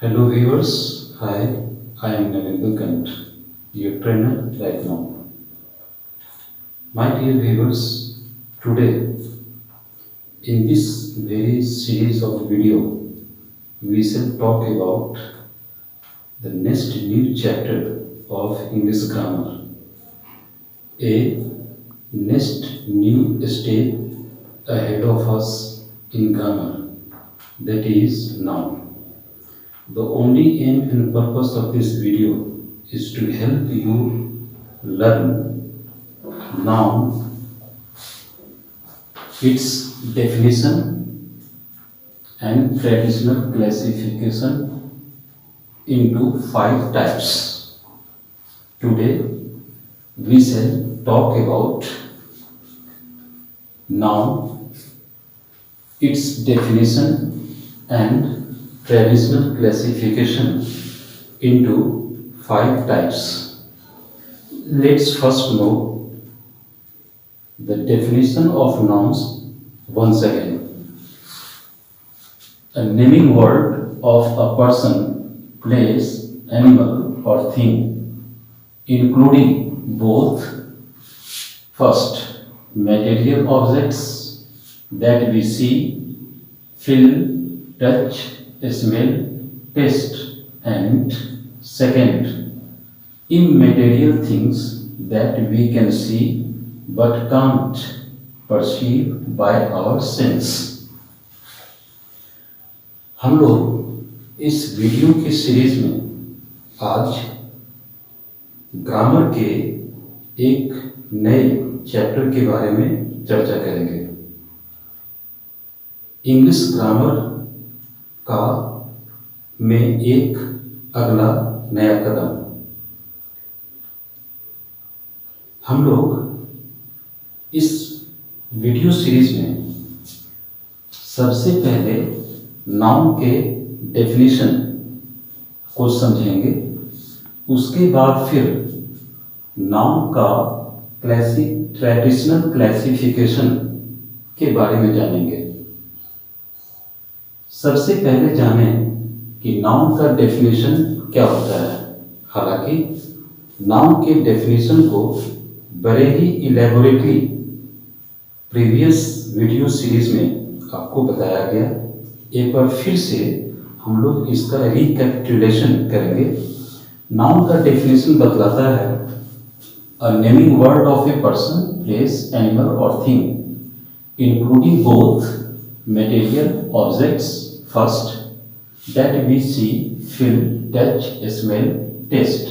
Hello viewers, hi, I am Navin Kant, your trainer right now. My dear viewers, today in this very series of video, we shall talk about the next new chapter of English grammar, a next new step ahead of us in grammar, that is noun. The only aim and purpose of this video is to help you learn noun, its definition and traditional classification into 5 types. Today we shall talk about noun, its definition and traditional classification into 5 types. Let's first know the definition of nouns once again. A naming word of a person, place, animal or thing, including both first material objects that we see, feel, touch, smell, taste, and second, immaterial things that we can see but can't perceive by our sense. हम लोग इस video की series में आज grammar के एक नए chapter के बारे में चर्चा करेंगे। इंग्लिश ग्रामर का में एक अगला नया कदम। हम लोग इस वीडियो सीरीज में सबसे पहले नाउन के डेफिनेशन को समझेंगे, उसके बाद फिर नाउन का ट्रेडिशनल क्लासिफिकेशन के बारे में जानेंगे। सबसे पहले जानें कि नाउन का डेफिनेशन क्या होता है। हालांकि नाउन के डेफिनेशन को बड़े ही इलेबोरेटली प्रीवियस वीडियो सीरीज में आपको बताया गया। एक बार फिर से हम लोग इसका रिकैपिटुलेशन करेंगे। नाउन का डेफिनेशन बतलाता है a naming word of a person, place, animal और thing including both material objects first that we see, feel, touch, smell, taste,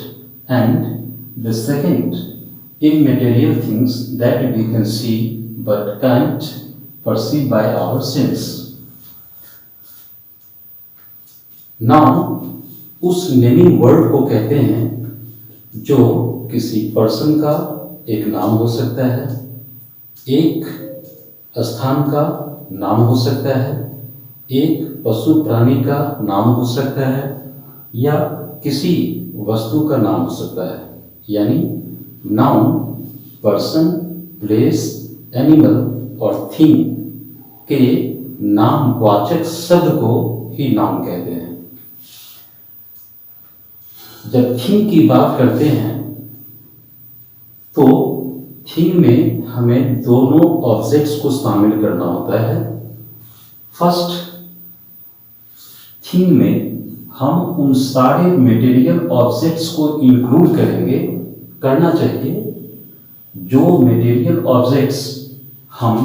and the second immaterial things that we can see but can't perceive by our sense. Now उस naming word को कहते हैं जो किसी person का एक नाम हो सकता है, एक स्थान का नाम हो सकता है, एक पशु प्राणी का नाम हो सकता है या किसी वस्तु का नाम हो सकता है। यानी नाउन पर्सन, प्लेस, एनिमल और थिंग के नामवाचक शब्द को ही नाउन कहते हैं। जब थिंग की बात करते हैं तो थिंग में हमें दोनों ऑब्जेक्ट्स को शामिल करना होता है। फर्स्ट, थिंग में हम उन सारे मटेरियल ऑब्जेक्ट्स को इंक्लूड करना चाहिए जो मटेरियल ऑब्जेक्ट्स हम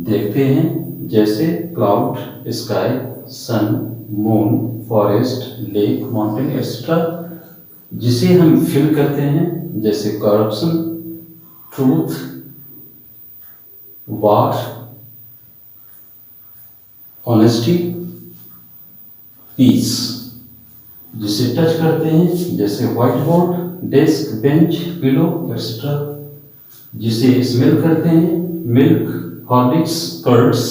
देखते हैं, जैसे cloud, sky, sun, moon, forest, lake, mountain etcetera, जिसे हम फील करते हैं, जैसे corruption, truth, war, honesty, peace, जिसे टच करते हैं, जैसे white board, desk, bench, pillow etcetera, जिसे स्मेल करते हैं, मिल्क, हॉर्लिक्स, कर्ड्स,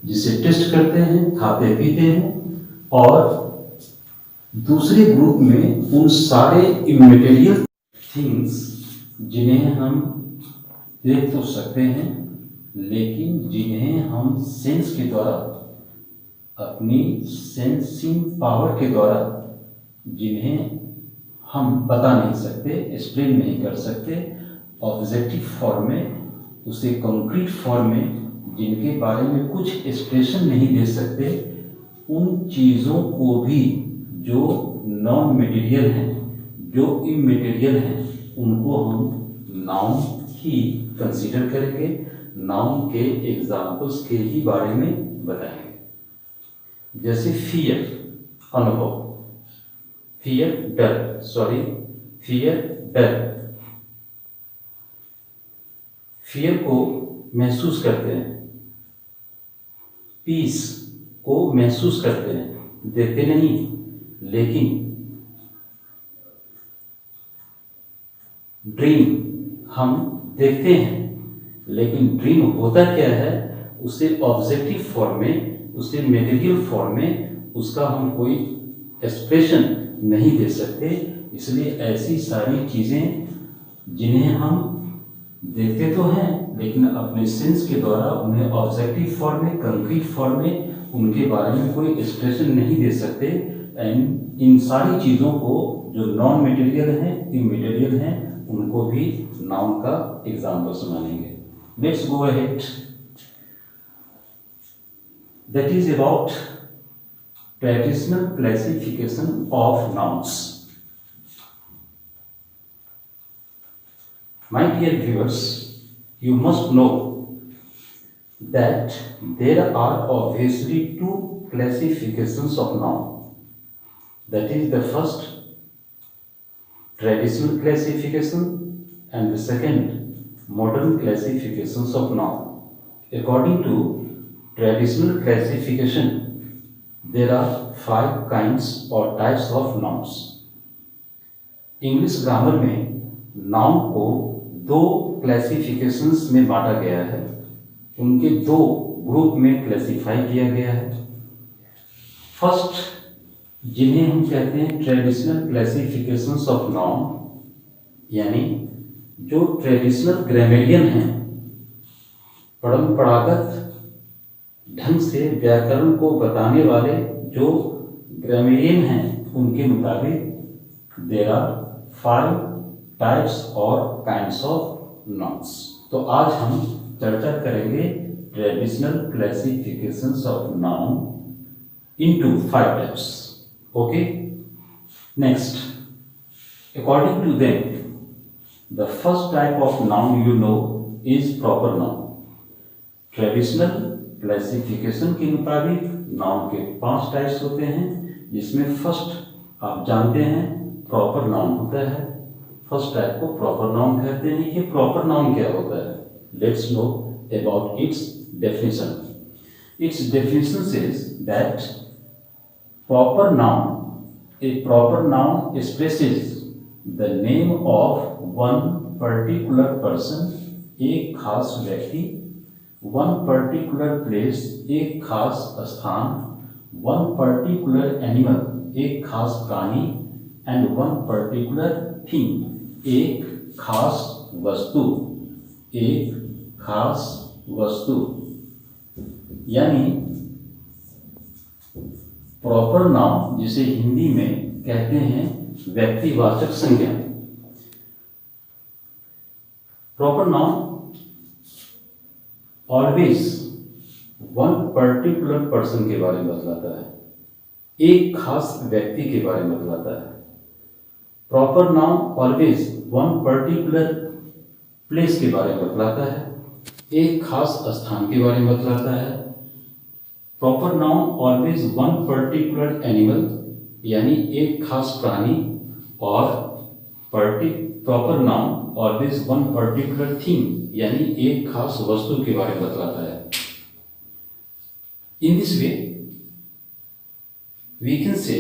जिसे टेस्ट करते हैं, खाते पीते हैं। और दूसरे ग्रुप में उन सारे इमैटेरियल थिंग्स जिन्हें हम देख तो सकते हैं लेकिन जिन्हें हम सेंस के द्वारा, अपनी सेंसिंग पावर के द्वारा जिन्हें हम बता नहीं सकते, एक्सप्लेन नहीं कर सकते, ऑब्जेक्टिव फॉर्म में, उसे कॉन्क्रीट फॉर्म में जिनके बारे में कुछ एक्सप्रेशन नहीं दे सकते, उन चीज़ों को भी जो नॉन मटेरियल हैं, जो इमटेरियल हैं, उनको हम नाउन ही कंसीडर करेंगे, नाउन के एग्जाम्पल्स के ही बारे में बताएंगे। जैसे फियर, अनुभव, फियर डर, फियर को महसूस करते हैं, पीस को महसूस करते हैं, देखते नहीं, लेकिन ड्रीम हम देखते हैं, लेकिन ड्रीम होता क्या है, उसे ऑब्जेक्टिव फॉर्म में, उसे मटेरियल फॉर्म में उसका हम कोई एक्सप्रेशन नहीं दे सकते। इसलिए ऐसी सारी चीज़ें जिन्हें हम देखते तो हैं, लेकिन अपने सेंस के द्वारा उन्हें ऑब्जेक्टिव फॉर्म में, कंक्रीट फॉर्म में उनके बारे में कोई एक्सप्रेशन नहीं दे सकते। एंड इन सारी चीज़ों को जो नॉन मटेरियल हैं, इमटेरियल हैं, उनको भी नाउन का एग्जाम्पल्स मानेंगे। Let's go ahead. That is about traditional classification of nouns. My dear viewers, you must know that there are obviously two classifications of noun. That is the first traditional classification and the second modern classifications of noun. According to traditional classification, there are 5 kinds or types of nouns. English grammar में noun को 2 classifications में बांटा गया है, उनके 2 group में classify किया गया है। फर्स्ट, जिन्हें हम कहते हैं ट्रेडिशनल क्लासिफिकेशंस ऑफ नाउन, यानी जो ट्रेडिशनल ग्रामेरियन हैं, परंपरागत ढंग से व्याकरण को बताने वाले जो ग्रामेरियन हैं, उनके मुताबिक देयर आर 5 टाइप्स और काइंड्स ऑफ नाउन्स। तो आज हम चर्चा करेंगे traditional classifications of noun into 5 types. Okay, next, according to them the first type of noun you know is proper noun. Traditional classification के मुताबिक नाउन के 5 टाइप्स होते हैं, जिसमें फर्स्ट आप जानते हैं प्रॉपर नाउन होता है। फर्स्ट टाइप को प्रॉपर नाउन कहते हैं। ये प्रॉपर नाउन क्या होता है? Let's know about it's definition. It's definition says that proper noun, a proper noun expresses the name of one particular person, एक खास व्यक्ति, वन पर्टिकुलर प्लेस, एक खास स्थान, वन पर्टिकुलर एनिमल, एक खास प्राणी, एंड वन पर्टिकुलर थिंग, एक खास वस्तु, एक खास वस्तु। यानी प्रॉपर नाउन जिसे हिंदी में कहते हैं व्यक्तिवाचक संज्ञा। Proper noun always one particular person के बारे में बतलाता है, एक खास व्यक्ति के बारे में बतलाता है। Proper noun always one particular place के बारे में बतलाता है, एक खास स्थान के बारे में बतलाता है। Proper noun always one particular animal, यानी एक खास प्राणी, और proper noun always one particular thing, यानी एक खास वस्तु के बारे में बतलाता है। In this way we can say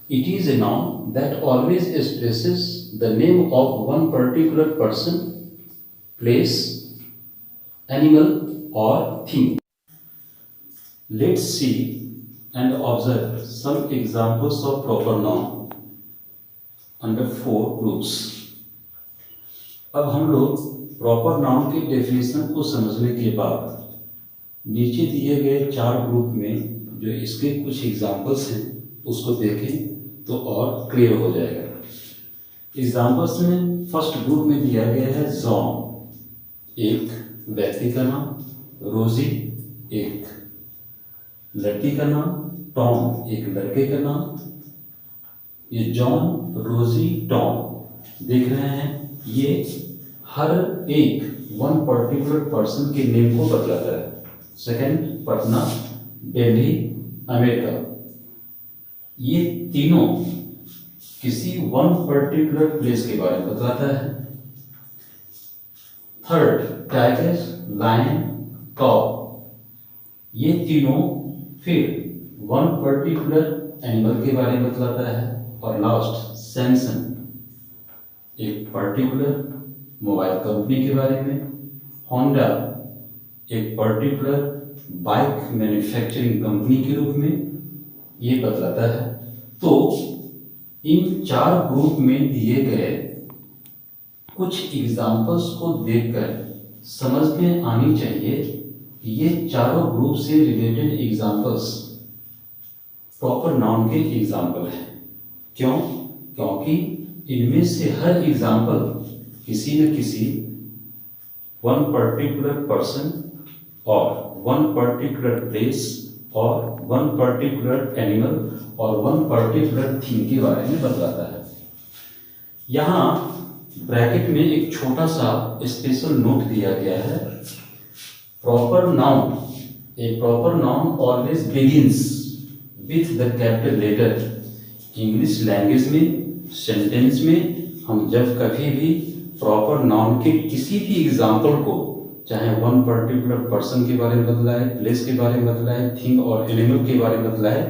it is a noun that always expresses the name of one particular person, place, animal or thing. Let's see and observe some examples of proper noun under 4 groups. अब हम लोग proper noun के definition को समझने के बाद नीचे दिए गए 4 ग्रुप में जो इसके कुछ एग्जाम्पल्स हैं उसको देखें तो और क्लियर हो जाएगा। एग्जाम्पल्स में फर्स्ट ग्रुप में दिया गया है जॉन, एक व्यक्ति का नाम, रोजी एक लड़की का नाम, टॉम एक लड़के का नाम। ये जॉन, रोजी, टॉम देख रहे हैं, ये हर एक वन पर्टिकुलर पर्सन के नेम को बतलाता है। सेकंड, पटना, दिल्ली, अमेरिका, ये तीनों किसी वन पर्टिकुलर प्लेस के बारे में बतलाता है। थर्ड, टाइगर, लायन, कॉ, ये तीनों फिर वन पर्टिकुलर एनिमल के बारे में बतलाता है। और लास्ट, सैमसंग, एक पर्टिकुलर मोबाइल कंपनी के बारे में। होंडा, एक पर्टिकुलर बाइक मैन्युफैक्चरिंग कंपनी के रूप में ये बतलाता है। तो इन चार ग्रुप में दिए गए कुछ एग्जाम्पल्स को देखकर समझ में आनी चाहिए कि ये चारों ग्रुप से रिलेटेड एग्जाम्पल्स प्रॉपर नाउन के एग्जाम्पल हैं। क्यों? क्योंकि इनमें से हर एग्जाम्पल किसी न किसी वन पर्टिकुलर पर्सन और वन पर्टिकुलर प्लेस और वन पर्टिकुलर एनिमल और वन पर्टिकुलर थीम के बारे में बतलाता है। यहाँ ब्रैकेट में एक छोटा सा स्पेशल नोट दिया गया है। Proper noun, a proper noun always begins with the capital letter. English language में सेंटेंस में हम जब कभी भी प्रॉपर नाउन के किसी भी एग्जाम्पल को, चाहे वन पर्टिकुलर पर्सन के बारे में बतलाए, प्लेस के बारे में बतलाए, थिंग और एनिमल के बारे में बतलाए,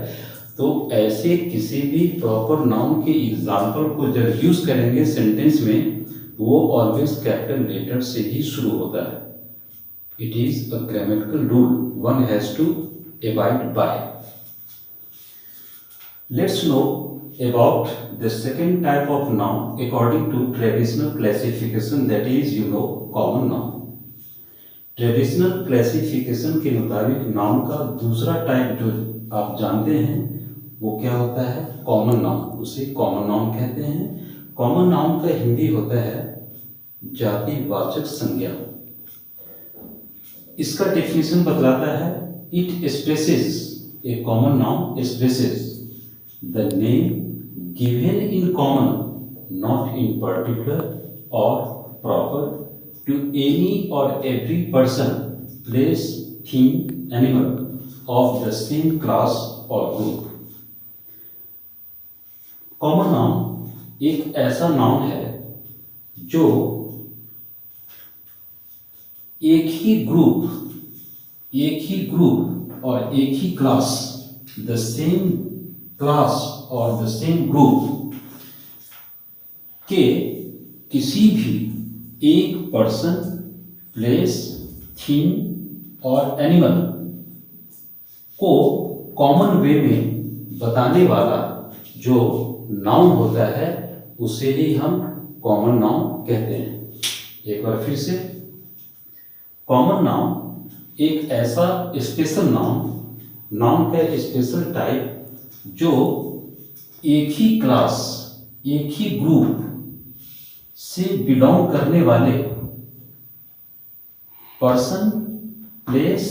तो ऐसे किसी भी प्रॉपर नाउन के एग्जाम्पल को जब यूज करेंगे सेंटेंस में, वो ऑलवेज कैपिटल लेटर से ही शुरू होता है। It is a grammatical rule one has to abide by. Let's know about the second type of noun according to traditional classification, that is common noun. Traditional classification के मुताबिक noun का दूसरा type जो आप जानते हैं वो क्या होता है? Common noun. उसे कॉमन नाउन कहते हैं। कॉमन नाउन का हिंदी होता है जातिवाचक संज्ञा। इसका डेफिनेशन बतलाता है, it expresses, A common noun expresses the name given in common, not in particular or proper, to any or every person, place, thing, animal of the same class or group. Common noun एक ऐसा noun है जो एक ही group और एक ही class, the same class और the same group के किसी भी एक पर्सन, प्लेस, थीम और एनिमल को कॉमन वे में बताने वाला जो नाउन होता है उसे ही हम कॉमन नाउन कहते हैं। एक बार फिर से, कॉमन नाउन एक ऐसा स्पेशल नाउन का स्पेशल टाइप जो एक ही क्लास, एक ही ग्रुप से बिलोंग करने वाले पर्सन, प्लेस,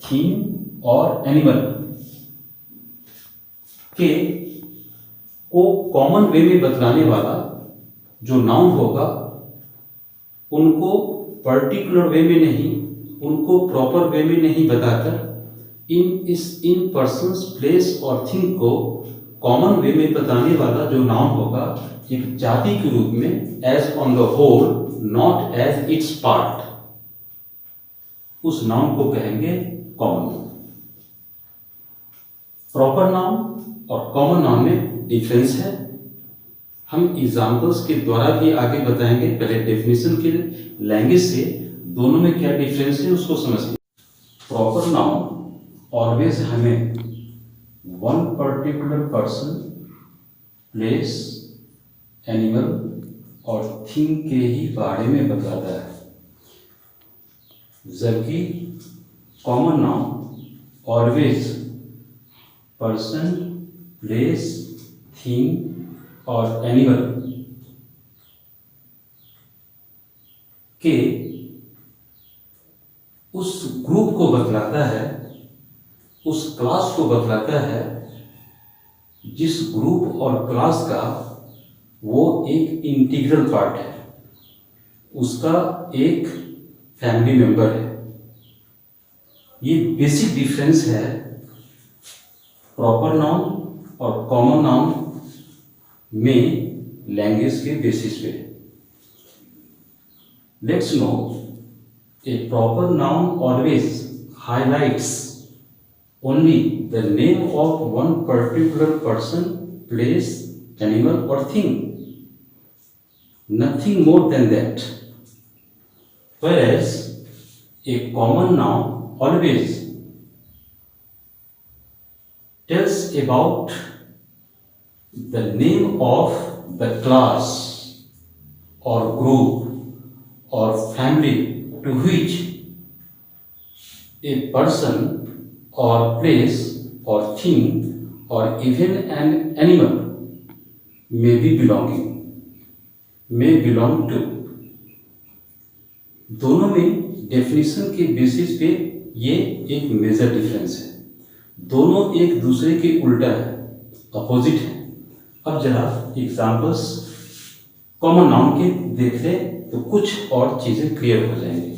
थीम और एनिमल के को कॉमन वे में बतलाने वाला जो नाउन होगा, उनको पर्टिकुलर वे में नहीं, उनको प्रॉपर वे में नहीं बताकर इन पर्सन्स, प्लेस और थिंग को कॉमन वे में बताने वाला जो नाउन होगा एक जाति के रूप में, as on the whole not as its part, उस नाउन को कहेंगे कॉमन नाउन। प्रॉपर नाउन और कॉमन नाउन में डिफरेंस है। हम एग्जाम्पल्स के द्वारा भी आगे बताएंगे। पहले डेफिनेशन के लैंग्वेज से दोनों में क्या डिफरेंस है उसको समझिए। प्रॉपर नाउन ऑलवेज हमें one particular person, place, animal और थिंग के ही बारे में बताता है, जबकि common noun always person, place, thing और एनिमल के उस ग्रुप को बतलाता है, उस क्लास को बतलाता है जिस ग्रुप और क्लास का वो एक इंटीग्रल पार्ट है, उसका एक फैमिली मेंबर है। ये बेसिक डिफरेंस है प्रॉपर नाउन और कॉमन नाउन में लैंग्वेज के बेसिस पे। Let's no a proper noun always highlights only the name of one particular person, place, animal or thing, nothing more than that. Whereas a common noun always tells about the name of the class or group or family to which a person or place or thing or even an animal may belong to। दोनों में definition के basis पे ये एक major difference है, दोनों एक दूसरे के उल्टा है, अपोजिट है। अब जरा एग्जांपल्स कॉमन नाउन के देख लें तो कुछ और चीजें क्लियर हो जाएंगी।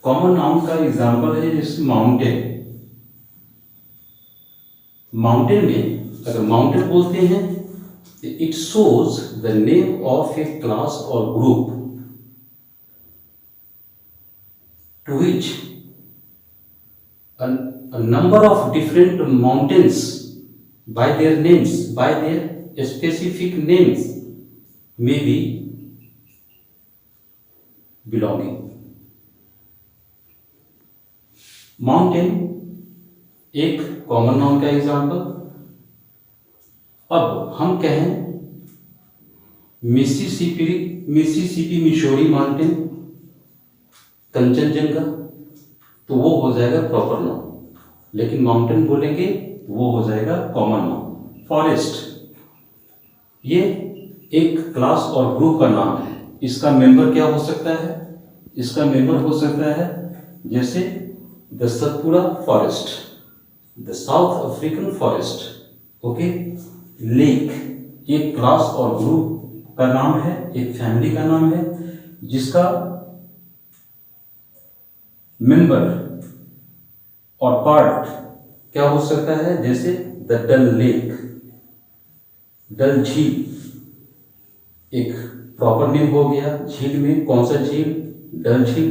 कॉमन नाउन का एग्जांपल है जैसे माउंटेन। माउंटेन में अगर माउंटेन बोलते हैं तो it shows the name of a class और group to which a number of different mountains by their names, by their specific names may be belonging। Mountain एक कॉमन नाउन का example. अब हम कहें मिसिसिपी मिशोरी माउंटेन, कंचनजंगा, तो वो हो जाएगा प्रॉपर नाउन, लेकिन माउंटेन बोलेंगे वो हो जाएगा कॉमन नाउन। फॉरेस्ट ये एक क्लास और ग्रुप का नाम है, इसका मेंबर क्या हो सकता है? इसका मेंबर हो सकता है जैसे the Satpura forest, the south African forest, okay. Lake एक क्लास और ग्रुप का नाम है, एक फैमिली का नाम है, जिसका मेंबर और पार्ट क्या हो सकता है, जैसे द डल लेक, डल झील एक प्रॉपर नेम हो गया। झील में कौन सा झील? डल झील,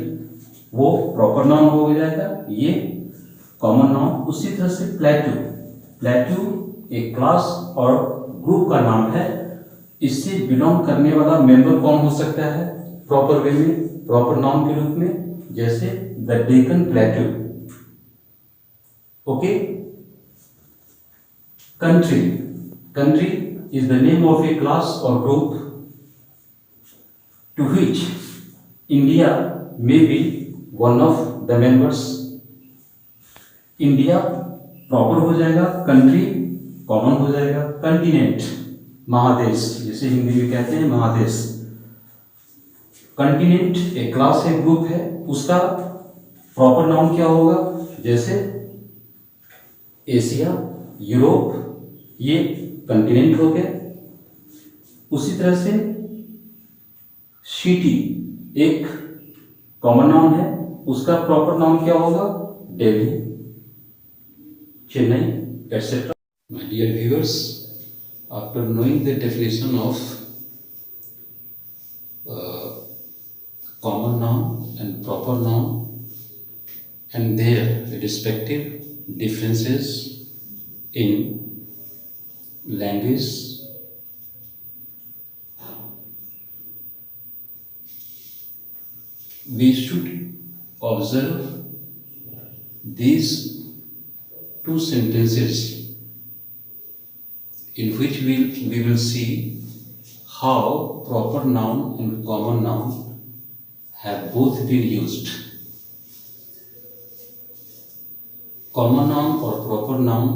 वो प्रॉपर नाउन हो जाएगा, ये कॉमन नाउन। उसी तरह से प्लेट्यू एक क्लास और ग्रुप का नाम है, इससे बिलोंग करने वाला मेंबर कौन हो सकता है प्रॉपर वे में, प्रॉपर नाउन के रूप में, जैसे the Deccan plateau, okay. Country is the name of a class or group to which India may be one of the members। India proper हो जाएगा, कंट्री कॉमन हो जाएगा। कंटिनेंट महादेश, जिसे हिंदी में कहते हैं महादेश। कंटिनेंट एक क्लास है, ग्रुप है, उसका प्रॉपर नाउन क्या होगा, जैसे एशिया, यूरोप, ये कंटिनेंट हो गया। उसी तरह से सिटी एक कॉमन नाउन है, उसका प्रॉपर नाउन क्या होगा, Delhi, Chennai, etc. My dear viewers, after knowing the definition of common noun and proper noun and their respective differences in language, we should observe these two sentences in which we will see how proper noun and common noun have both been used। common noun और proper noun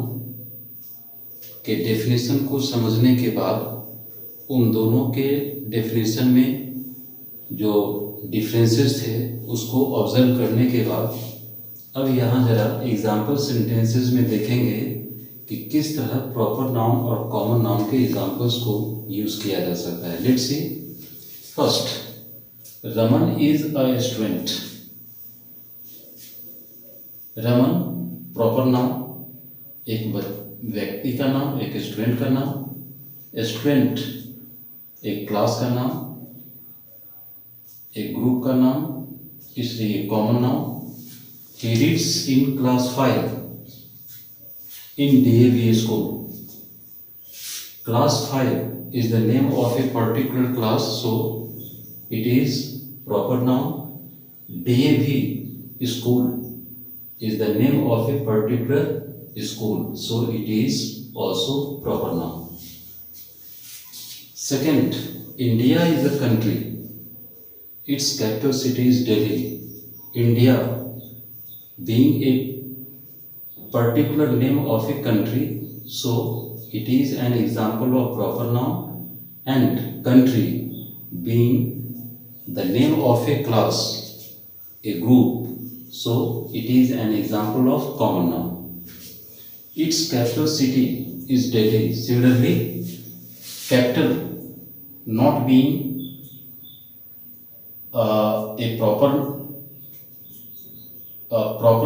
के definition को समझने के बाद उन दोनों के definition में जो डिफरेंसेस थे उसको ऑब्जर्व करने के बाद अब यहाँ जरा एग्जाम्पल सेंटेंसेस में देखेंगे कि किस तरह प्रॉपर नाउन और कॉमन नाउन के एग्जाम्पल्स को यूज़ किया जा सकता है। Let's see. First, Raman is a student. Raman proper noun, एक व्यक्ति का नाम, एक स्टूडेंट का नाम। स्टूडेंट एक क्लास का नाम, एक ग्रुप का नाम, इसलिए common noun. He reads in class 5 in DAV school. Class 5 is the name of a particular class, so it is proper noun. DAV school is the name of a particular school, so it is also proper noun. Second, India is a country. Its capital city is Delhi. India being a particular name of a country, so it is an example of proper noun, and country being the name of a class, a group, so it is an example of common noun. Its capital city is Delhi. Similarly, capital not being a proper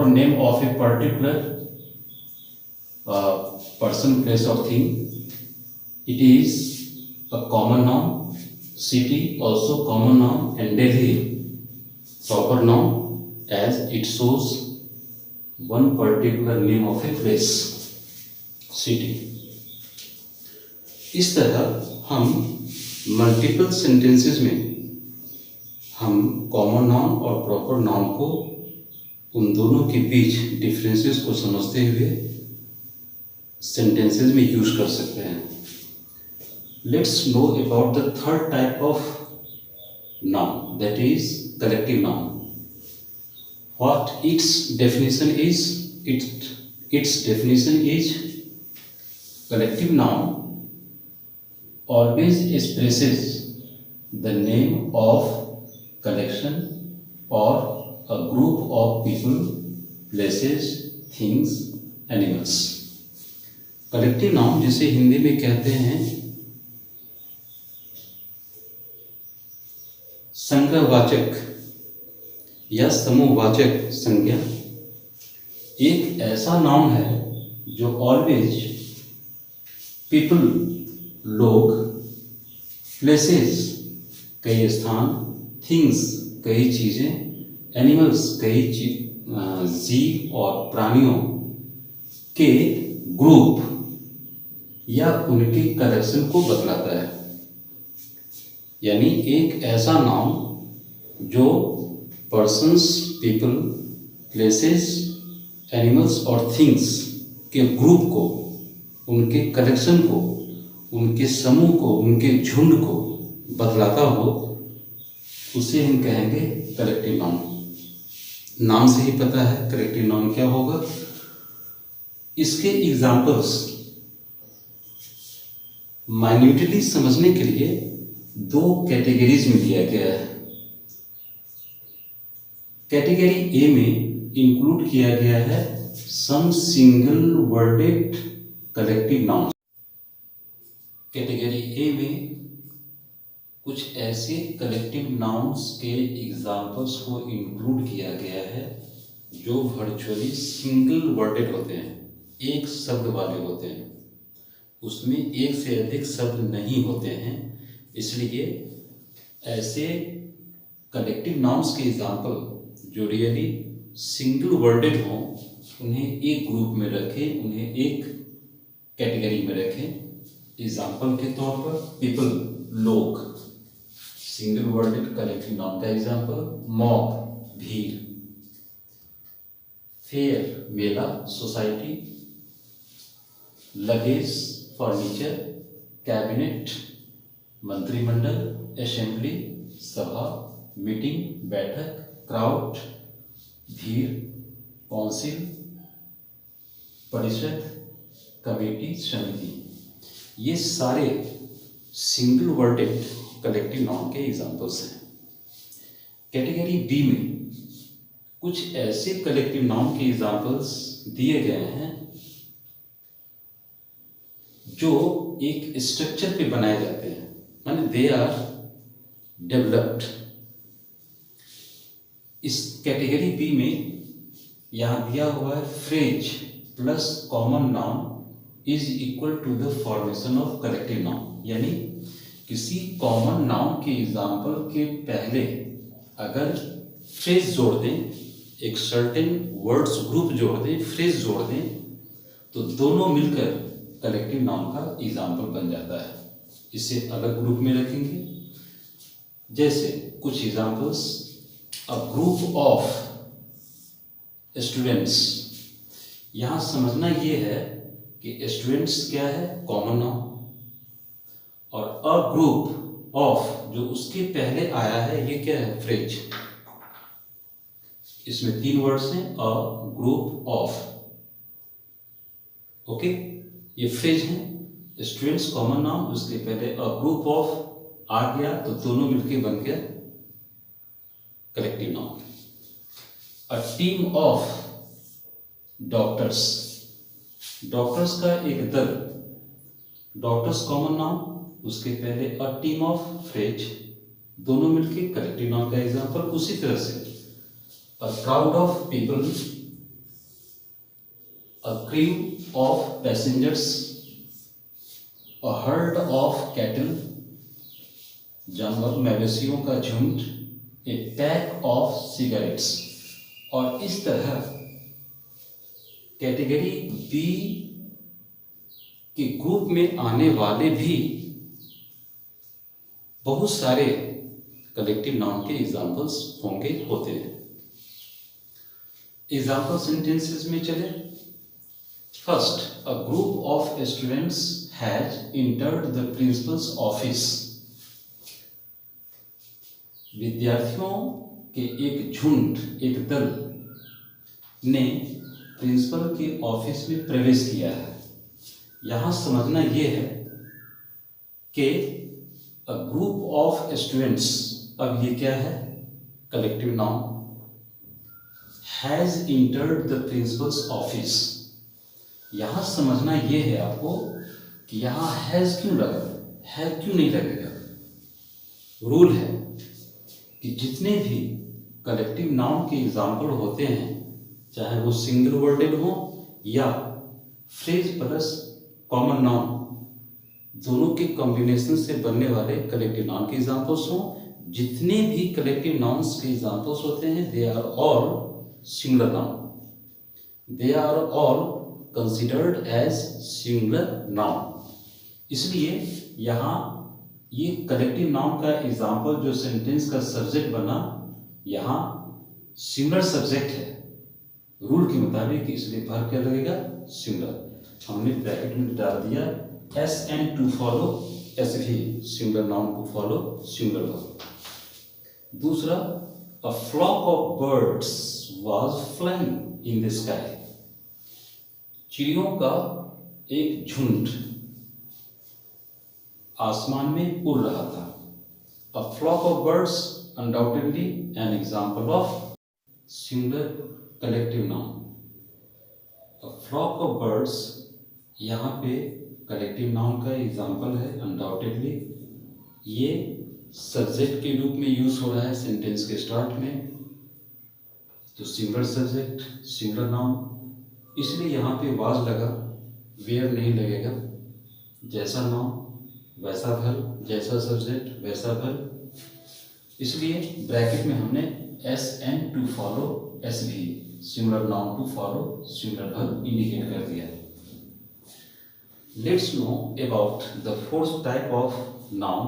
name of a particular person, place or thing, it is a common noun. City also common noun, and Delhi proper noun as it shows one particular name of a place, city. इस तरह हम multiple sentences में हम common noun और proper noun को, उन दोनों के बीच डिफरेंसेस को समझते हुए सेंटेंसेस में यूज कर सकते हैं। Let's no about the third type of noun, that is collective noun. What its definition is? It's definition is collective noun always expresses the name of collection or a group of people, places, things, animals. Collective noun जिसे हिंदी में कहते हैं संग्रहवाचक या समूहवाचक संज्ञा, एक ऐसा noun है जो ऑलवेज पीपल, लोग, प्लेसेस कई स्थान, थिंग्स कई चीजें, एनिमल्स कई जीव और प्राणियों के ग्रुप या उनके कलेक्शन को बतलाता है। यानी एक ऐसा नाउन जो पर्सन्स, पीपल, प्लेसेस, एनिमल्स और थिंग्स के ग्रुप को, उनके कलेक्शन को, उनके समूह को, उनके झुंड को बतलाता हो, उसे हम कहेंगे कलेक्टिव नाउन। नाम से ही पता है कलेक्टिव नाउन क्या होगा। इसके एग्जाम्पल्स माइन्यूटली समझने के लिए दो कैटेगरीज में दिया गया है। कैटेगरी ए में इंक्लूड किया गया है some single worded collective noun. Category A में कुछ ऐसे कलेक्टिव नाउन्स के एग्जाम्पल्स को इंक्लूड किया गया है जो वर्चुअली सिंगल वर्डेड होते हैं, एक शब्द वाले होते हैं, उसमें एक से अधिक शब्द नहीं होते हैं। इसलिए ऐसे कलेक्टिव नाउन्स के एग्जाम्पल जो रियली सिंगल वर्डेड हों, उन्हें एक ग्रुप में रखें, उन्हें एक कैटेगरी में रखें। एग्जाम्पल के तौर पर पीपल, लोग, सिंगल वर्डेड कलेक्टिव नाउन का एग्जाम्पल मॉब, भीड़, फेयर, मेला, सोसाइटी, लगेज, फर्नीचर, कैबिनेट, मंत्रिमंडल, असेंबली, सभा, मीटिंग, बैठक, क्राउड, भीड़, काउंसिल, परिषद, कमेटी, समिति। ये सारे सिंगल वर्डेड कलेक्टिव नाउन के एग्जांपल्स हैं। कैटेगरी बी में कुछ ऐसे कलेक्टिव नाउन के एग्जांपल्स दिए गए हैं जो एक स्ट्रक्चर पे बनाए जाते हैं, माने दे आर डेवलप्ड। इस कैटेगरी बी में यहां दिया हुआ है phrase plus common noun is equal to the formation of collective noun, यानी किसी कॉमन नाउन के एग्जाम्पल के पहले अगर फ्रेज जोड़ दें, एक सर्टेन वर्ड्स ग्रुप जोड़ दें, फ्रेज जोड़ दें, तो दोनों मिलकर कलेक्टिव नाउन का एग्जाम्पल बन जाता है। इसे अलग ग्रुप में रखेंगे। जैसे कुछ examples, a group of students. यहां समझना ये है कि स्टूडेंट्स क्या है, कॉमन नाउन, और अ ग्रुप ऑफ जो उसके पहले आया है ये क्या है, फ्रेज। इसमें 3 वर्ड्स हैं, अ ग्रुप ऑफ। ओके, ये फ्रेज है। स्टूडेंट्स कॉमन नाउन, उसके पहले अ ग्रुप ऑफ आ गया तो दोनों मिलके बन गया collective noun. A team of doctors, doctors का एक दल, डॉक्टर्स कॉमन नाउन, उसके पहले अ टीम ऑफ फ्रेज, दोनों मिलके कलेक्टिव नाउन का एग्जांपल। उसी तरह से a crowd of people, a crew of passengers, a herd of cattle, जानवर मवेशियों का झुंड, ए पैक ऑफ सिगरेट्स। और इस तरह कैटेगरी बी के ग्रुप में आने वाले भी बहुत सारे कलेक्टिव नाउन के एग्जाम्पल्स होंगे, होते हैं। एग्जाम्पल सेंटेंसेस में चले। First, a group of students has entered the principles office. विद्यार्थियों के एक झुंड, एक दल ने प्रिंसिपल के ऑफिस में प्रवेश किया है। यहां समझना यह है कि अ ग्रुप ऑफ स्टूडेंट्स, अब ये क्या है, collective noun, has entered the principles office. यहां समझना यह है आपको कि यहां हैज क्यों लगा, है क्यों नहीं लगेगा। रूल है कि जितने भी कलेक्टिव नाउन के एग्जाम्पल होते हैं, चाहे वो सिंगल वर्डेड हो या फ्रेज प्लस कॉमन नाउन, दोनों के कॉम्बिनेशन से बनने वाले कलेक्टिव नाउन के एग्जाम्पल्स हों, जितने भी कलेक्टिव नाउन्स के एग्जाम्पल्स होते हैं, they are all singular noun, they are all considered as singular noun. इसलिए यहाँ ये कलेक्टिव नाउन का एग्जाम्पल जो सेंटेंस का सब्जेक्ट बना, यहाँ सिंगुलर सब्जेक्ट है रूल के मुताबिक, इसलिए वर्ब क्या लगेगा, सिंगुलर। हमने ब्रैकेट में डाल दिया एस एंड टू फॉलो, ऐसे भी सिंगुलर नाउन को फॉलो सिंगुलर वर्ब। दूसरा, a flock of birds was flying in the sky. चिड़ियों का एक झुंड आसमान में उड़ रहा था। A flock of birds undoubtedly an example of singular collective noun. A flock of birds यहाँ पे कलेक्टिव नाउन का एग्जाम्पल है अनडाउटेडली। ये सब्जेक्ट के रूप में यूज हो रहा है सेंटेंस के स्टार्ट में, तो सिंगुलर सब्जेक्ट सिंगुलर नाउन, इसलिए यहाँ पे वाज लगा, वेयर नहीं लगेगा। जैसा नाउन वैसा वर्ब, जैसा सब्जेक्ट वैसा वर्ब, इसलिए ब्रैकेट में हमने S N to follow S भी, singular noun to follow singular verb indicate कर दिया। Let's know about the fourth type of noun,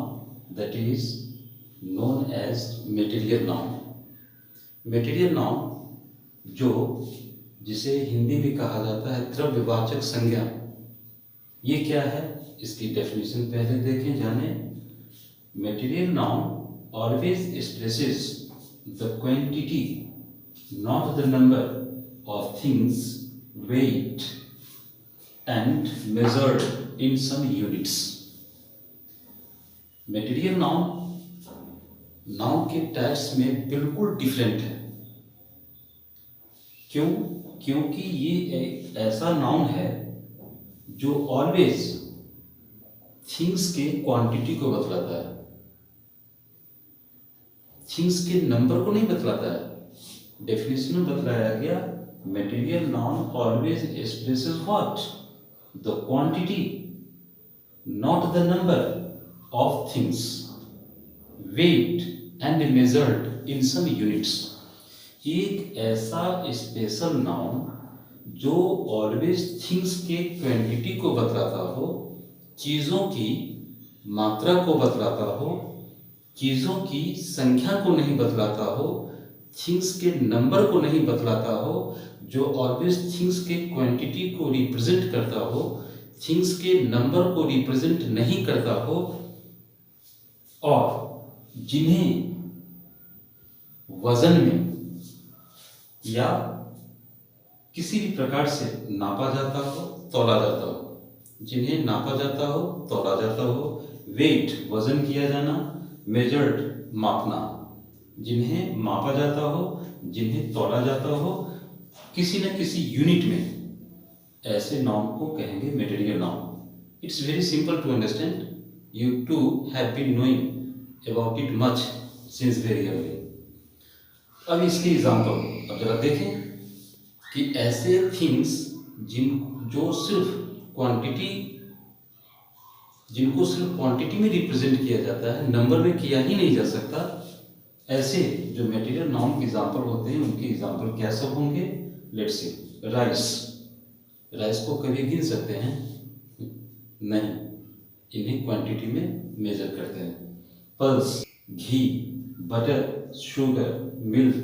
that is known as material noun. Material noun जो जिसे हिंदी में कहा जाता है द्रव्यवाचक संज्ञा, ये क्या है, इसकी डेफिनेशन पहले देखें, जाने। Material noun always expresses the quantity, not the number of things weighed and measured in some units. Material noun के टाइप्स में बिल्कुल डिफरेंट है। क्यों? क्योंकि ये एक ऐसा नाउन है जो ऑलवेज थिंग्स के क्वांटिटी को बतलाता है, थिंग्स के नंबर को नहीं बतलाता है। डेफिनेशन में बतलाया गया, material noun always expresses what? The quantity, not the number of things, weight and measured in some units. एक ऐसा स्पेशल नाउन जो ऑलवेज थिंग्स के क्वांटिटी को बतलाता हो, चीज़ों की मात्रा को बतलाता हो, चीज़ों की संख्या को नहीं बतलाता हो, थिंग्स के नंबर को नहीं बतलाता हो, जो ऑलवेज थिंग्स के क्वांटिटी को रिप्रेजेंट करता हो, थिंग्स के नंबर को रिप्रेजेंट नहीं करता हो, और जिन्हें वजन में या किसी भी प्रकार से नापा जाता हो, तौला जाता हो, जिन्हें नापा जाता हो, तौला जाता हो, वेट वजन किया जाना, मेजर्ड मापना, जिन्हें मापा जाता हो, जिन्हें तौला जाता हो, किसी न किसी यूनिट में, ऐसे नाउन को कहेंगे material noun. It's very simple to understand, you too have been knowing about it much since very early. अब इसकी एग्जाम्पल अब जरा देखें कि ऐसे थिंग्स जिनको सिर्फ क्वांटिटी में रिप्रेजेंट किया जाता है, नंबर में किया ही नहीं जा सकता, ऐसे जो मटेरियल नाउन के एग्जाम्पल होते हैं, उनके एग्जाम्पल क्या सब होंगे? Let's see. राइस को कभी गिन सकते हैं? नहीं, इन्हें क्वांटिटी में मेजर करते हैं। Pulse, ghee, butter, sugar, milk,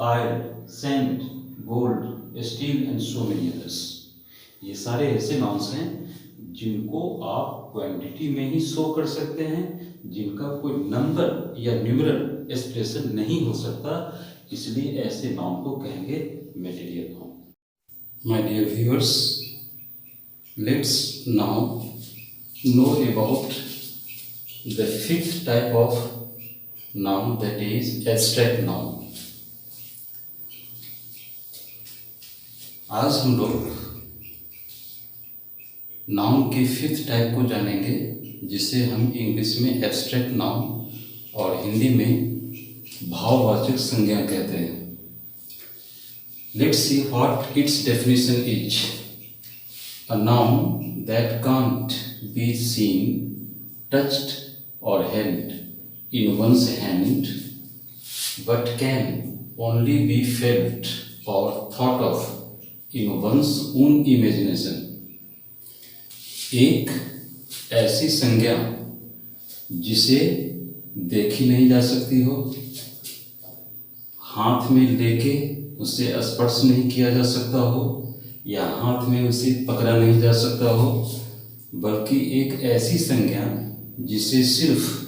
oil, sand, gold, steel and so many others. ये सारे ऐसे नाउन्स हैं जिनको आप क्वांटिटी में ही शो कर सकते हैं, जिनका कोई नंबर या न्यूमरल एक्सप्रेशन नहीं हो सकता, इसलिए ऐसे नाउन को कहेंगे material noun. My dear viewers, let's now know about the fifth type of noun, that is abstract noun. आज हम लोग नाउन के फिफ्थ टाइप को जानेंगे, जिसे हम इंग्लिश में एब्स्ट्रैक्ट नाउन और हिंदी में भाववाचक संज्ञा कहते हैं। Let's see what its definition is. A noun that can't be seen, touched और held in one's hand, but can only be felt or thought of in one's own imagination। एक ऐसी संज्ञा जिसे देखी नहीं जा सकती हो, हाथ में लेके उसे स्पर्श नहीं किया जा सकता हो, या हाथ में उसे पकड़ा नहीं जा सकता हो, बल्कि एक ऐसी संज्ञा जिसे सिर्फ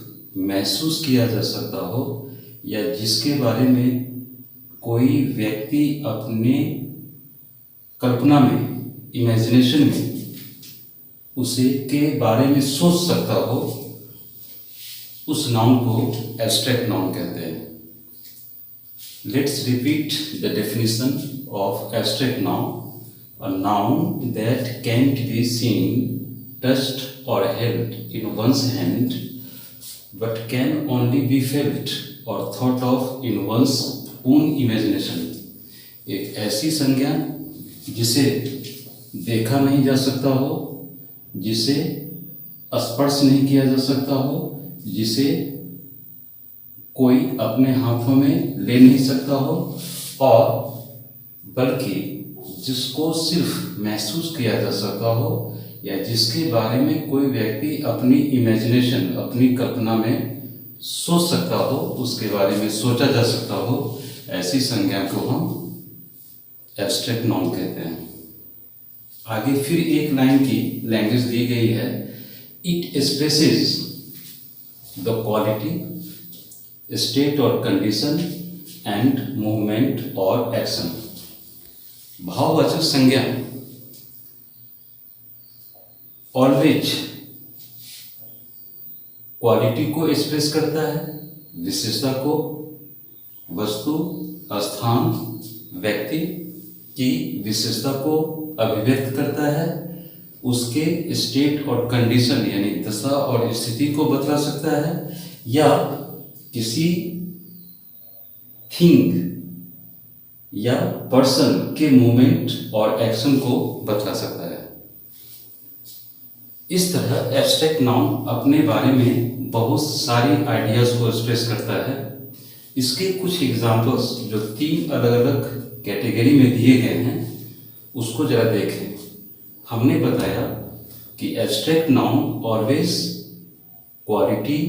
महसूस किया जा सकता हो, या जिसके बारे में कोई व्यक्ति अपने कल्पना में, इमेजिनेशन में उसे के बारे में सोच सकता हो, उस नाउन को एब्स्ट्रैक्ट नाउन कहते हैं। Let's repeat the definition of abstract noun. A noun that can't be seen, touched और held in one's hand, but can only be felt or thought of in one's own imagination। एक ऐसी संज्ञा जिसे देखा नहीं जा सकता हो, जिसे स्पर्श नहीं किया जा सकता हो, जिसे कोई अपने हाथों में ले नहीं सकता हो, और बल्कि जिसको सिर्फ महसूस किया जा सकता हो, या जिसके बारे में कोई व्यक्ति अपनी इमेजिनेशन, अपनी कल्पना में सोच सकता हो, उसके बारे में सोचा जा सकता हो, ऐसी संज्ञा को हम एब्स्ट्रैक्ट नाउन कहते हैं। आगे फिर एक लाइन की लैंग्वेज दी गई है। It expresses the quality, state और कंडीशन एंड मूवमेंट और एक्शन। भाववाचक संज्ञा ऑलवेज क्वालिटी को एक्सप्रेस करता है, विशेषता को, वस्तु, स्थान, व्यक्ति की विशेषता को अभिव्यक्त करता है, उसके स्टेट और कंडीशन यानी दशा और स्थिति को बतला सकता है, या किसी थिंग या पर्सन के मूवमेंट और एक्शन को बतला सकता है। इस तरह एब्स्ट्रैक्ट नाउन अपने बारे में बहुत सारी आइडियाज को एक्सप्रेस करता है। इसके कुछ एग्जाम्पल्स जो 3 अलग अलग कैटेगरी में दिए गए हैं उसको जरा देखें। हमने बताया कि abstract noun always quality,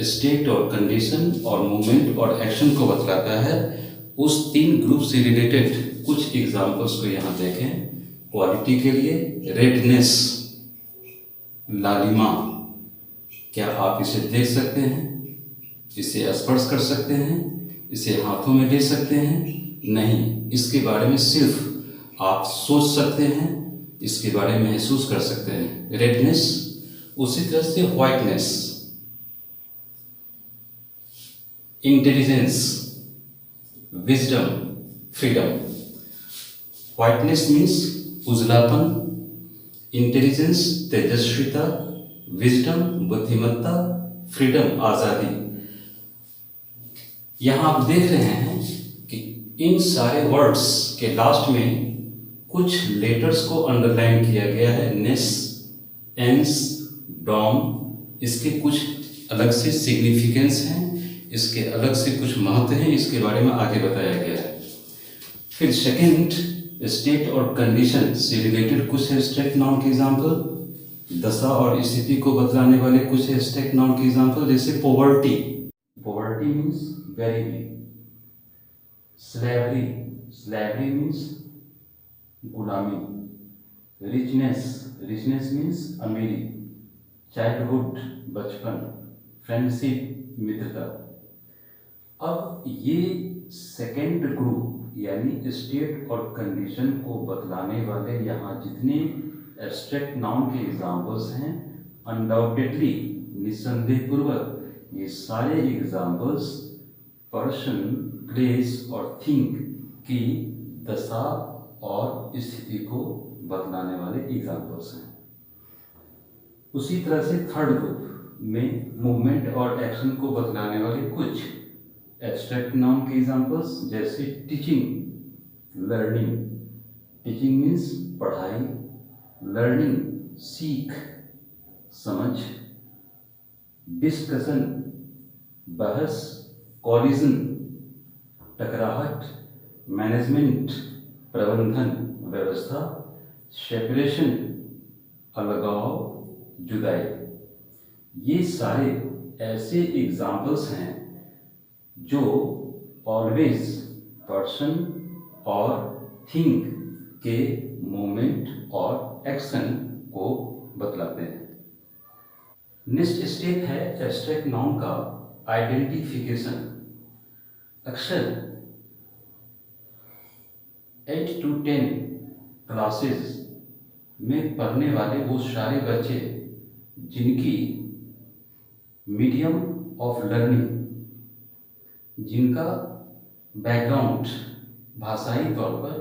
state और कंडीशन और मूवमेंट और एक्शन को बतलाता है। उस 3 ग्रुप से रिलेटेड कुछ एग्जाम्पल्स को यहाँ देखें। क्वालिटी के लिए रेडनेस, लालिमा, क्या आप इसे देख सकते हैं? इसे स्पर्श कर सकते हैं? इसे हाथों में ले सकते हैं? नहीं, इसके बारे में सिर्फ आप सोच सकते हैं, इसके बारे में महसूस कर सकते हैं। रेडनेस। उसी तरह से whiteness, intelligence, wisdom, freedom. Whiteness means उजलापन, इंटेलिजेंस तेजस्विता, विजडम बुद्धिमत्ता, फ्रीडम आज़ादी। यहाँ आप देख रहे हैं कि इन सारे वर्ड्स के लास्ट में कुछ लेटर्स को अंडरलाइन किया गया है। नेस, एंस, डॉम। इसके कुछ अलग से सिग्निफिकेंस हैं, इसके अलग से कुछ महत्व हैं, इसके बारे में आगे बताया गया है। फिर सेकंड, स्टेट और कंडीशन से रिलेटेड कुछ एब्स्ट्रैक्ट नाउन के एग्जाम्पल, दशा और स्थिति को बतलाने वाले कुछ एब्स्ट्रैक्ट नाउन के एग्जाम्पल, जैसे पोवर्टी। पोवर्टी मीन्स गरीबी। स्लेवरी, स्लेवरी मीन्स गुलामी। रिचनेस, रिचनेस मीन्स अमीरी। चाइल्डहुड, बचपन। फ्रेंडशिप, मित्रता। अब ये सेकेंड ग्रुप यानी स्टेट और कंडीशन को बतलाने वाले यहाँ जितने एब्स्ट्रैक्ट नाउन के एग्जाम्पल्स हैं, अनडाउटेडली, निसंदेह पूर्वक, ये सारे एग्जाम्पल्स पर्सन, प्लेस और थिंग की दशा और स्थिति को बतलाने वाले एग्जाम्पल्स हैं। उसी तरह से थर्ड ग्रुप में मूवमेंट और एक्शन को बतलाने वाले कुछ एब्स्ट्रैक्ट नाउन के एग्जाम्पल्स, जैसे टीचिंग, लर्निंग। टीचिंग मीन्स पढ़ाई, लर्निंग सीख, समझ। डिस्कशन, बहस, कॉलिजन, टकराहट। मैनेजमेंट, प्रबंधन, व्यवस्था। सेपरेशन, अलगाव, जुदाई। ये सारे ऐसे एग्जाम्पल्स हैं जो ऑलवेज पर्सन और थिंग के मूवमेंट और एक्शन को बतलाते हैं। नेक्स्ट स्टेप है एब्स्ट्रैक्ट नाउन का आइडेंटिफिकेशन। अक्सर 8 to 10 क्लासेस में पढ़ने वाले वो सारे बच्चे जिनकी मीडियम ऑफ लर्निंग, जिनका बैकग्राउंड भाषाई तौर पर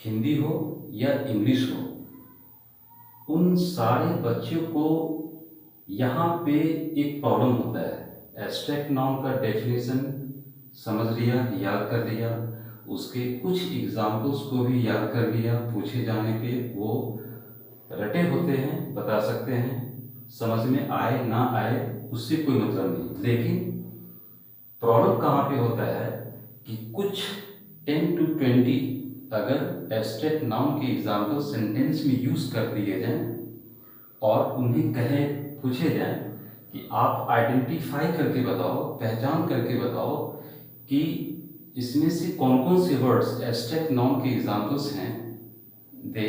हिंदी हो या इंग्लिश हो, उन सारे बच्चों को यहाँ पे एक प्रॉब्लम होता है। एब्स्ट्रैक्ट नाउन का डेफिनेशन समझ लिया, याद कर लिया, उसके कुछ एग्जाम्पल्स को भी याद कर लिया, पूछे जाने पे वो रटे होते हैं, बता सकते हैं, समझ में आए ना आए उससे कोई मतलब नहीं। लेकिन प्रॉब्लम कहाँ पे होता है कि कुछ 10 to 20 अगर एब्स्ट्रैक्ट नाउन के एग्जाम्पल सेंटेंस में यूज कर दिए जाएं और उन्हें पूछे जाएं कि आप आइडेंटिफाई करके बताओ, पहचान करके बताओ कि इसमें से कौन कौन से वर्ड्स एब्स्ट्रैक्ट नाउन के एग्जाम्पल्स हैं, they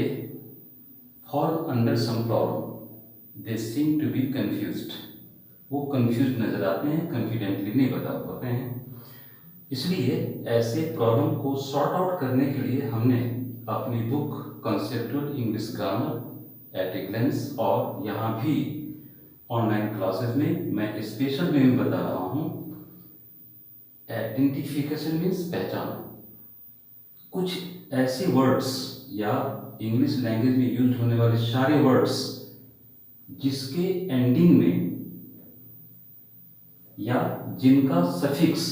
fall under some problem, they seem to be confused. वो कंफ्यूज नजर आते हैं, कॉन्फिडेंटली नहीं बता पाते हैं। इसलिए ऐसे प्रॉब्लम को सॉर्ट आउट करने के लिए हमने अपनी book conceptual English grammar at a glance, और यहाँ भी ऑनलाइन क्लासेस में मैं स्पेशल वे में बता रहा हूँ। आइडेंटिफिकेशन मीन्स पहचान। कुछ ऐसे वर्ड्स या इंग्लिश लैंग्वेज में यूज होने वाले सारे वर्ड्स जिसके एंडिंग में या जिनका सफिक्स,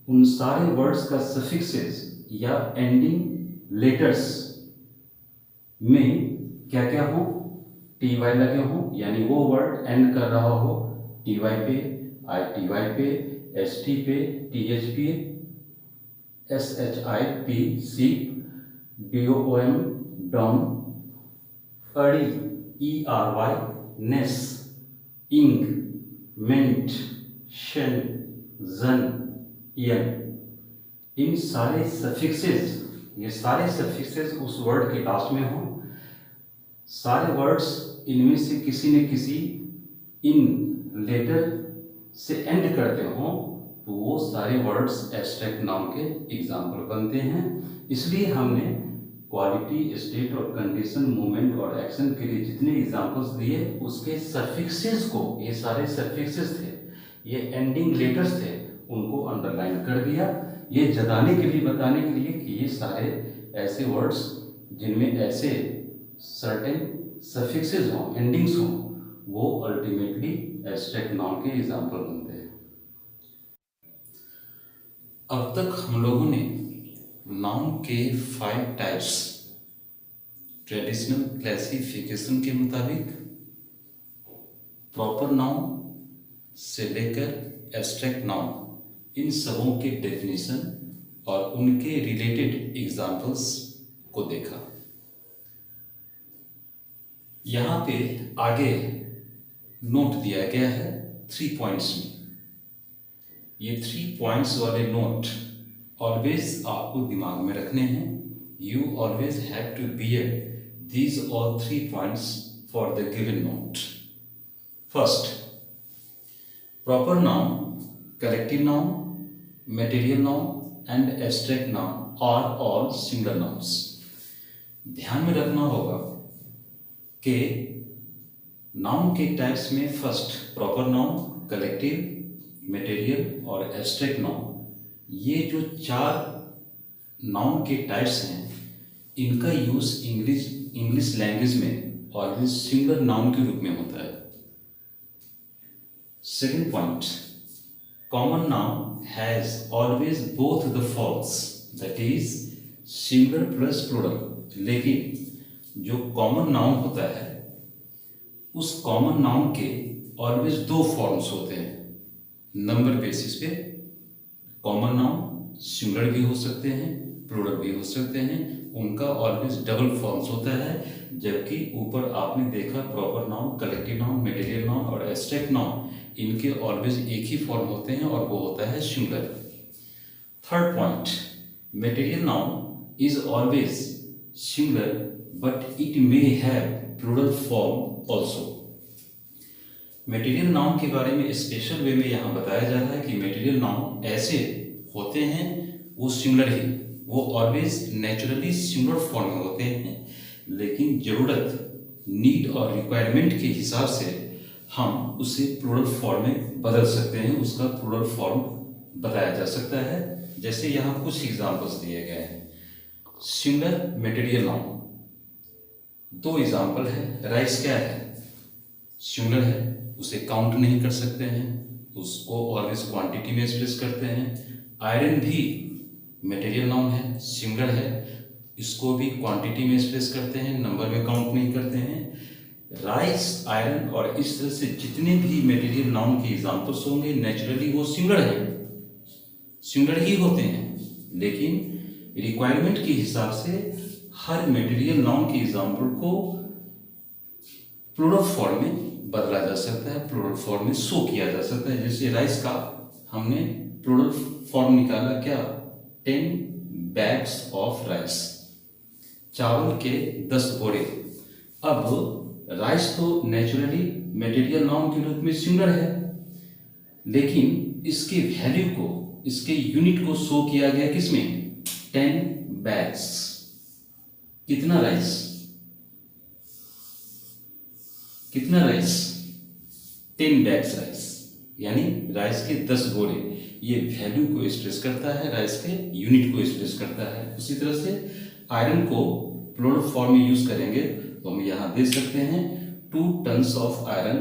उन सारे वर्ड्स का सफिक्सेस या एंडिंग लेटर्स में क्या क्या हो, टी वाई लगे हो, यानी वो वर्ड एंड कर रहा हो टी वाई पे, आई टी वाई पे, एस टी पे, टी एच पे, S H I P, C, D O M, dom, अड़ी, ई आर वाई, नेस, इंग, मेंट, शन, जन, यन, इन सारे सफिक्सेस, ये सारे सफिक्सेस उस वर्ड के लास्ट में हो। सारे वर्ड्स इनमें से किसी न किसी इन लेटर से एंड करते हो, तो वो सारे वर्ड्स एब्स्ट्रैक्ट नाउन के एग्जाम्पल बनते हैं। इसलिए हमने क्वालिटी, स्टेट और कंडीशन, मूवमेंट और एक्शन के लिए जितने एग्जाम्पल्स दिए उसके सफिक्सेस को, ये सारे सफिक्सेस थे, ये एंडिंग लेटर्स थे, उनको अंडरलाइन कर दिया, ये जताने के लिए, बताने के लिए कि ये सारे ऐसे वर्ड्स जिनमें ऐसे सर्टेन सफिक्सेस हों, एंडिंग्स हों, वो अल्टीमेटली एब्स्ट्रैक्ट नाउन के एग्जाम्पल बनते हैं। अब तक हम लोगों ने नाउन के 5 टाइप्स ट्रेडिशनल क्लासिफिकेशन के मुताबिक प्रॉपर नाउन से लेकर एब्स्ट्रैक्ट नाउन, इन सबों के डेफिनेशन और उनके रिलेटेड एग्जाम्पल्स को देखा। यहाँ पे आगे नोट दिया गया है 3 पॉइंट्स में। ये 3 पॉइंट्स वाले नोट ऑलवेज आपको दिमाग में रखने हैं। You always have to bear these all 3 points for the given note. First, proper noun, collective noun, material noun and abstract noun are all singular nouns. ध्यान में रखना होगा कि नाउन के टाइप्स में first proper noun, collective, material और abstract noun, ये जो 4 नाउन के टाइप्स हैं, इनका यूज इंग्लिश लैंग्वेज में ऑलवेज सिंगुलर नाउन के रूप में होता है। Second point, common noun has always both the forms, that is singular plus plural. लेकिन जो कॉमन नाउन होता है, उस कॉमन नाउन के ऑलवेज 2 फॉर्म्स होते हैं। नंबर बेसिस पे कॉमन नाउन सिंगुलर भी हो सकते हैं, प्लूरल भी हो सकते हैं, उनका ऑलवेज डबल फॉर्म्स होता है। जबकि ऊपर आपने देखा proper noun, collective noun, material noun और एब्स्ट्रैक्ट नाउन, इनके ऑलवेज एक ही फॉर्म होते हैं और वो होता है singular. Third point, material noun is always singular but it may have plural form also. Material noun के बारे में स्पेशल वे में यहाँ बताया जा रहा है कि मटेरियल नाउन ऐसे होते हैं, वो सिंगुलर ही, वो ऑलवेज नेचुरली सिंगुलर फॉर्म में होते हैं, लेकिन ज़रूरत, नीड और रिक्वायरमेंट के हिसाब से हम उसे प्लूरल फॉर्म में बदल सकते हैं, उसका प्लूरल फॉर्म बताया जा सकता है। जैसे यहाँ कुछ एग्जाम्पल्स दिए गए हैं। सिंगुलर मटेरियल नाउन 2 एग्जाम्पल है। राइस क्या है? सिंगुलर है, उसे काउंट नहीं कर सकते हैं, उसको ऑलवेज क्वांटिटी में एक्सप्रेस करते हैं। आयरन भी मटेरियल नाउन है, सिंगुलर है, इसको भी क्वांटिटी में एक्सप्रेस करते हैं, नंबर में काउंट नहीं करते हैं। राइस, आयरन और इस तरह से जितने भी मटेरियल नाउन के एग्जाम्पल्स होंगे, नेचुरली वो सिंगुलर है, सिंगुलर ही होते हैं, लेकिन रिक्वायरमेंट के हिसाब से हर मटेरियल नाउन के एग्जाम्पल को प्लूरल फॉर्म में बदला जा सकता है, प्लूरल फॉर्म में शो किया जा सकता है। जैसे राइस का हमने प्लूरल फॉर्म निकाला, क्या? 10 बैग्स ऑफ राइस, चावल के 10 बोरे। अब राइस तो नेचुरली मटेरियल नाउन के रूप में सिंगुलर है, लेकिन इसके वैल्यू को, इसके यूनिट को शो किया गया किसमें? 10 बैग्स। कितना राइस? कितना राइस, 10 बैग्स राइस, यानी राइस के 10 बोरे। ये वैल्यू को एक्सप्रेस करता है, राइस के यूनिट को एक्सप्रेस करता है। उसी तरह से आयरन को प्लूरल फॉर्म में यूज करेंगे तो हम यहाँ दे सकते हैं 2 tons of iron,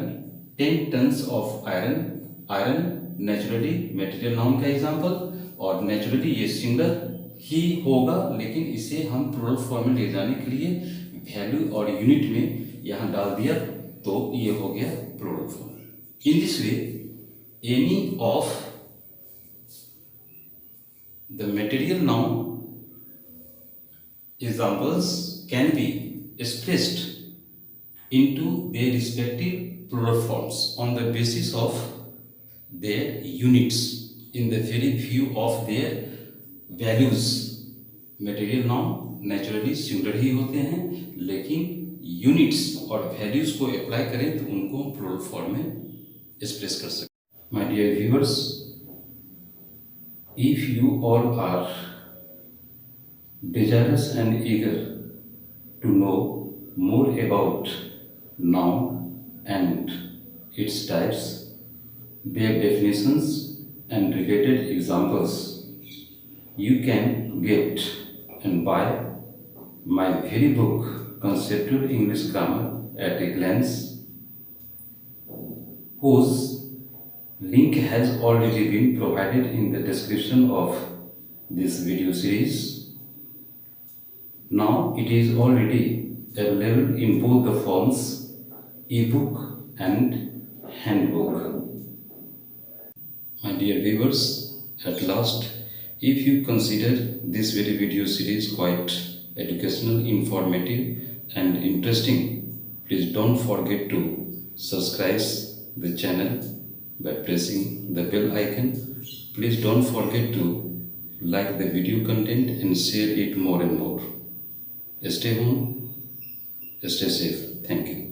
10 tons of iron. Iron naturally material noun का एग्जांपल, और नेचुरली ये सिंगुलर ही होगा, लेकिन इसे हम प्लूरल फॉर्म में ले जाने के लिए वैल्यू और यूनिट में यहाँ डाल दिया तो ये हो गया plural form. In this way any of the material noun examples can be expressed into their respective plural forms on the basis of their units in the very view of their values. Material noun naturally singular ही होते हैं, लेकिन units और values को apply करें तो उनको plural form में express कर सकते हैं। My dear viewers, if you all are desirous and eager to know more about noun and its types, their definitions and related examples, you can get and buy my very book Conceptual English Grammar at a Glance, whose link has already been provided in the description of this video series. Now it is already available in both the forms ebook and handbook. My dear viewers, at last, if you consider this video series quite educational, informative and interesting, please don't forget to subscribe the channel by pressing the bell icon. Please don't forget to like the video content and share it more and more. Stay home, stay safe. Thank you.